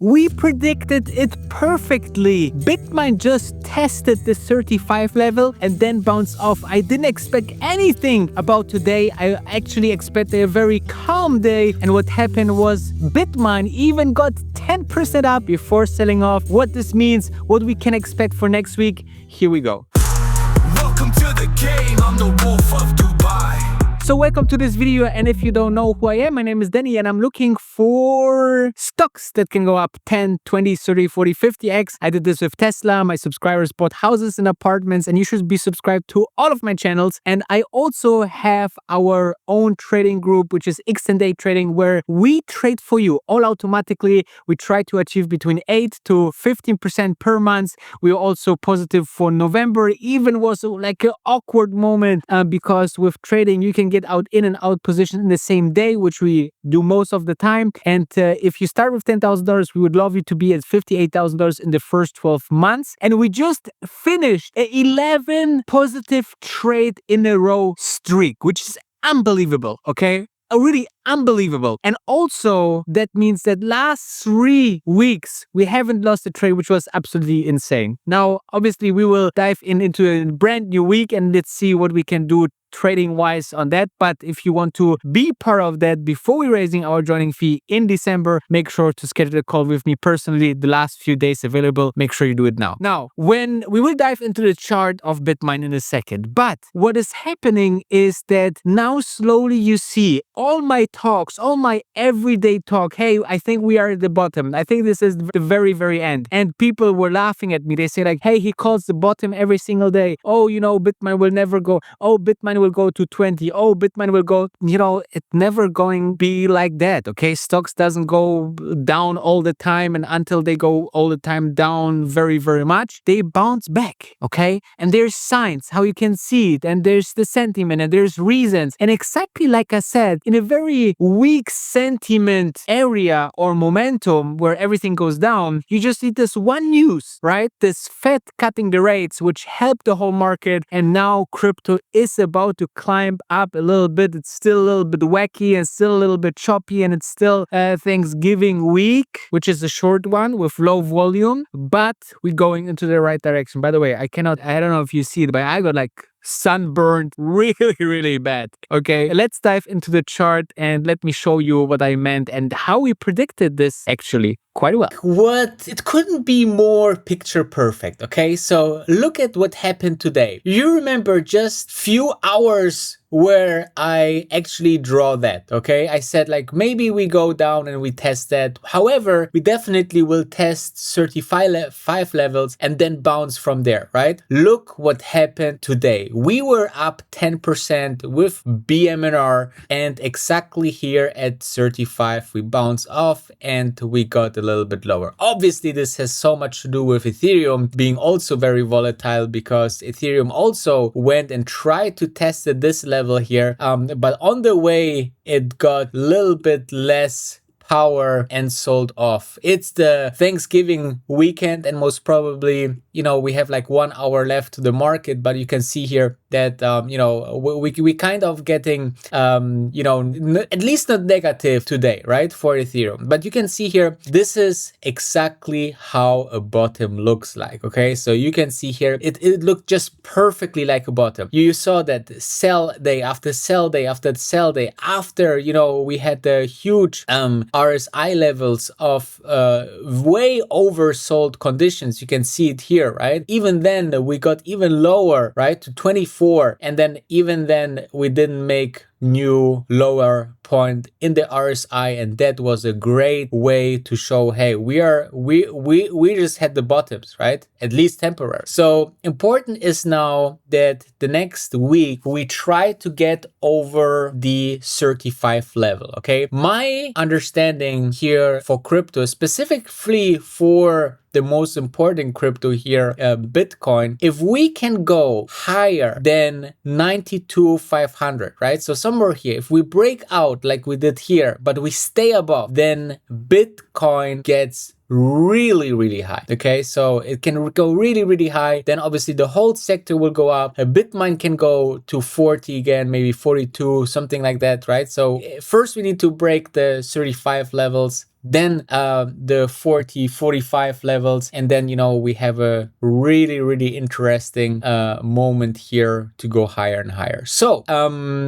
we predicted it perfectly. Bitcoin just tested the 35 level and then bounced off. I didn't expect anything about today. I actually expected a very calm day, and what happened was Bitcoin even got 10% up before selling off. What this means, what we can expect for next week, here we go. Welcome to the game, I'm the wolf of Dubai. So welcome to this video, and if you don't know who I am, my name is Danny and I'm looking for stocks that can go up 10, 20, 30, 40, 50x. I did this with Tesla. My subscribers bought houses and apartments, and you should be subscribed to all of my channels. And I also have our own trading group, which is extended trading, where we trade for you all automatically. We try to achieve between 8 to 15% per month. We're also positive for November. Even was like an awkward moment because with trading you can get out in and out position in the same day, which we do most of the time. And if you start with $10,000, we would love you to be at $58,000 in the first 12 months. And we just finished an 11 positive trade in a row streak, which is unbelievable, okay? Really unbelievable. And also that means that last 3 weeks we haven't lost a trade, which was absolutely insane. Now obviously we will dive into a brand new week and let's see what we can do trading wise on that. But if you want to be part of that before we're raising our joining fee in December, make sure to schedule a call with me personally. The last few days available, make sure you do it now. Now, when we will dive into the chart of Bitcoin in a second, but what is happening is that now slowly you see all my talks, all my everyday talk. Hey, I think we are at the bottom. I think this is the very, very end. And people were laughing at me. They say like, hey, he calls the bottom every single day. Oh, you know, Bitcoin will never go. Oh, Bitcoin will go to 20. Oh, Bitcoin will go, you know, it never going be like that. Okay. Stocks doesn't go down all the time, and until they go all the time down very, very much, they bounce back. Okay. And there's signs how you can see it, and there's the sentiment, and there's reasons. And exactly like I said, in a very weak sentiment area or momentum where everything goes down, you just need this one news, right? This Fed cutting the rates, which helped the whole market. And now crypto is about to climb up a little bit. It's still a little bit wacky and still a little bit choppy, and it's still Thanksgiving week, which is a short one with low volume, but we're going into the right direction. By the way, I don't know if you see it, but I got like sunburned really, really bad. Okay, let's dive into the chart and let me show you what I meant and how we predicted this actually quite well. It couldn't be more picture perfect. Okay, so look at what happened today. You remember just few hours where I actually draw that, okay? I said like maybe we go down and we test that. However, we definitely will test 35 levels and then bounce from there, right? Look what happened today. We were up 10% with Bmnr, and exactly here at 35 we bounced off and we got a little bit lower. Obviously this has so much to do with Ethereum being also very volatile, because Ethereum also went and tried to test at this level here, but on the way it got a little bit less power and sold off. It's the Thanksgiving weekend, and most probably, you know, we have like 1 hour left to the market, but you can see here that you know, we kind of getting you know, at least not negative today, right, for Ethereum. But you can see here, this is exactly how a bottom looks like. Okay, so you can see here it looked just perfectly like a bottom. You saw that sell day after sell day after sell day after, you know, we had the huge RSI levels of way oversold conditions. You can see it here, right? Even then we got even lower, right, to 24, and then even then we didn't make new lower point in the RSI, and that was a great way to show, hey, we just had the bottoms, right? At least temporary. So important is now that the next week we try to get over the 35 level. Okay, my understanding here for crypto, specifically for the most important crypto here, Bitcoin, if we can go higher than 92,500, right? So somewhere here, if we break out like we did here, but we stay above, then Bitcoin gets really, really high. Okay, so it can go really, really high. Then obviously the whole sector will go up. A Bitcoin can go to 40 again, maybe 42, something like that, right? So first we need to break the 35 levels. then the 40, 45 levels, and then, you know, we have a really interesting moment here to go higher and higher. So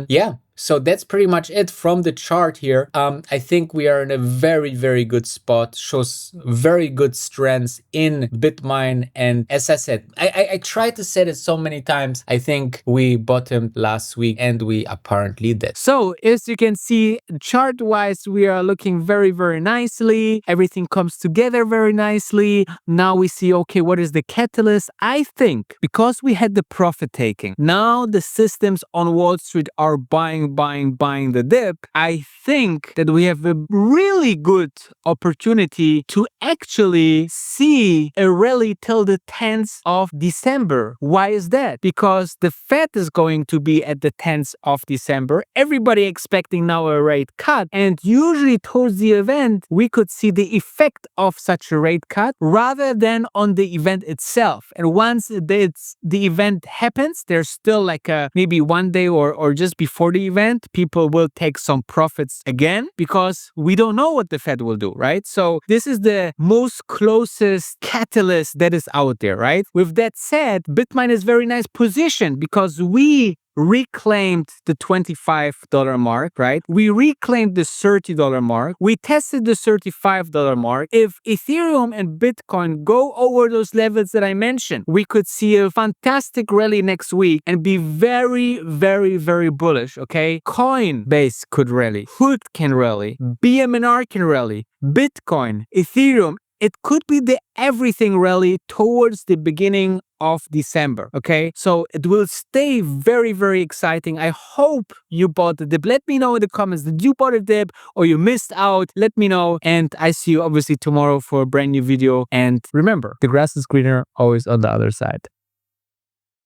yeah, so that's pretty much it from the chart here. I think we are in a very good spot, shows very good strengths in Bitmine. And as I said, I tried to say it so many times. I think we bottomed last week, and we apparently did. So as you can see, chart wise, we are looking very nicely. Everything comes together very nicely. Now we see, okay, what is the catalyst? I think because we had the profit taking, now the systems on Wall Street are buying the dip. I think that we have a really good opportunity to actually see a rally till the 10th of December. Why is that? Because the Fed is going to be at the 10th of December. Everybody expecting now a rate cut, and usually towards the event we could see the effect of such a rate cut rather than on the event itself. And once the event happens, there's still like a maybe one day or just before the event, people will take some profits again because we don't know what the Fed will do, right? So this is the most closest catalyst that is out there, right? With that said, Bitmine is very nice position because we reclaimed the $25 mark, right? We reclaimed the $30 mark. We tested the $35 mark. If Ethereum and Bitcoin go over those levels that I mentioned, we could see a fantastic rally next week and be very bullish, okay? Coinbase could rally. Hood can rally. Bmnr can rally. Bitcoin, Ethereum, it could be the everything rally towards the beginning of December, okay? So it will stay very exciting. I hope you bought the dip. Let me know in the comments, did you bought a dip or you missed out? Let me know, and I see you obviously tomorrow for a brand new video. And remember, the grass is greener always on the other side.